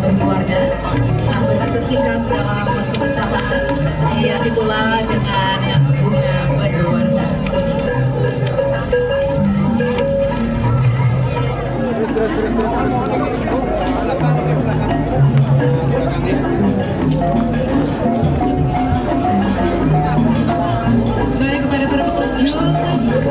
berkeluarga telah bertekad dalam kebersamaan, dihiasi pula dengan bunga berwarna kuning. Baik, kepada para pengunjung,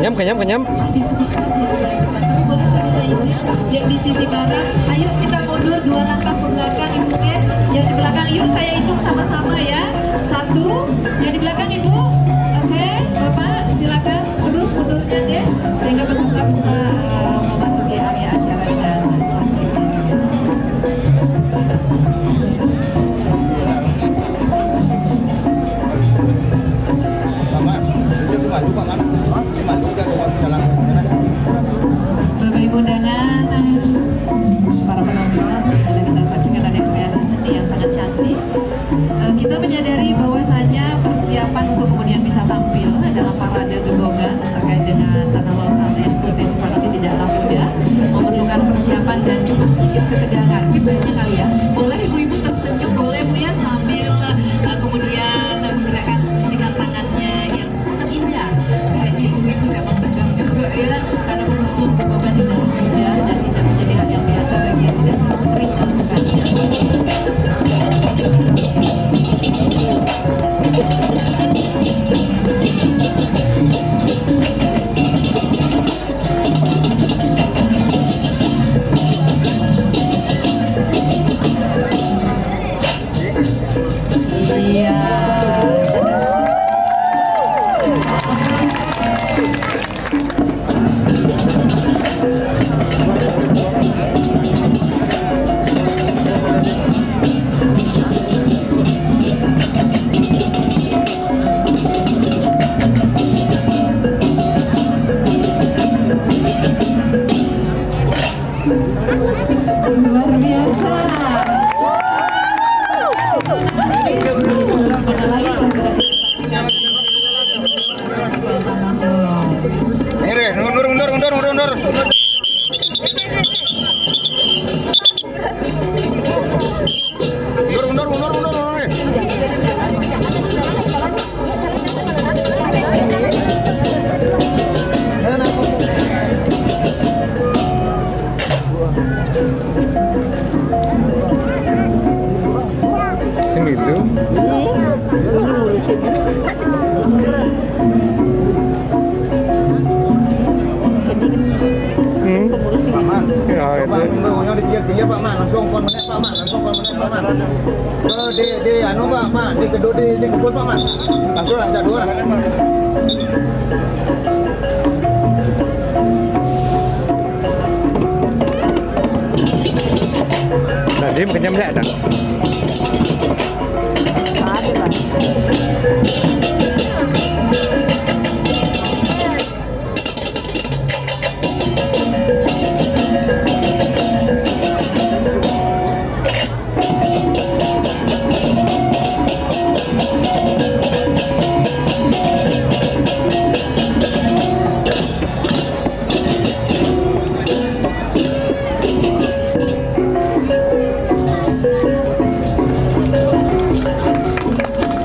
Kenyam. masih sedikit tapi boleh saya minta izin yang di sisi barat, ayo kita mundur 2 langkah ke belakang ibu ya. Yang di belakang yuk saya hitung sama-sama ya. 1, yang di belakang ibu. Oke, bapak silakan terus mundurnya ya, sehingga peserta bisa memasuki area acara dengan cantik. Bapak Ibu undangan, para penonton, bila kita saksikan ada kreasi seni yang sangat cantik. Kita menyadari bahwasanya persiapan untuk kemudian bisa tampil dalam parade Gebogan terkait dengan Tanah Laut Art and Food Festival ini tidaklah mudah, memerlukan persiapan dan cukup sedikit ketegangan. Mungkin banyak kali ya. Boleh ibu-ibu tersenyum, boleh Bu ya, sambil kemudian menggerakkan lentikan tangannya yang sangat indah. Kayaknya ibu-ibu memang tegang juga ya, karena mengusung Gebogan tidaklah mudah dan tidak menjadi hal yang biasa bagi yang tidak sering melakukannya. Iya. Luar biasa. Mana lagi kalau tidak disaksikan Festival Tanah Laut. Mundur. Sembilu. Ini ngurusin. Pengurusin. Ya itu. Dia Pak Man, langsung kon menit Pak Man. Di anu Pak Man, di kedua di kebun Pak Man. Langsung ada 2 orang. Tadi kenyam enggak ada? Ada, Pak.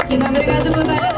Kita berikan tepuk tangan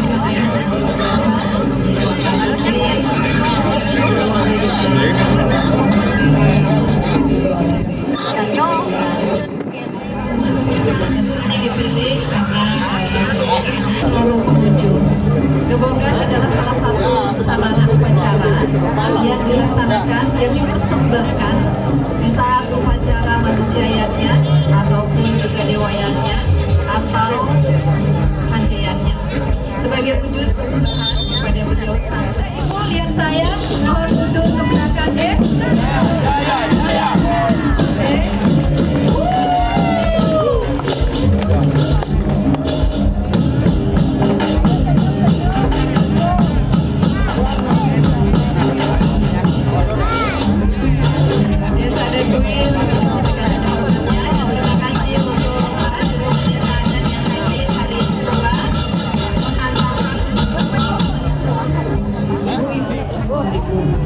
sana yang sangat luar biasa. Tentu ini dipilih karena seluruh pengunjung. Gebogan adalah salah satu sarana upacara yang dilaksanakan, yang dipersembahkan di saat upacara manusiayannya ataupun juga dewayanya atau pancayannya sebagai wujud persembahan kepada beliau sang pencipta. Lihat saya, mohon mundur ke belakang deh. Desa Deduin, terima kasih untuk para juru desanya yang hadir hari ini pula mengantarkan ibu-ibu 2000.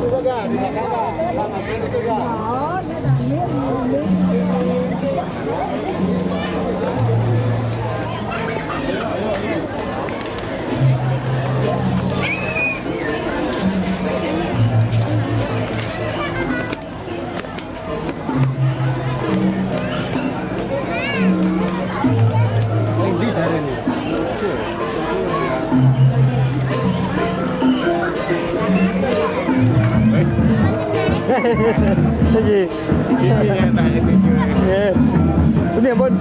Itu saja di belakang. Sama itu saja. Cái gì? Nghe. Cái gì Bun?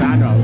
Đá rồi.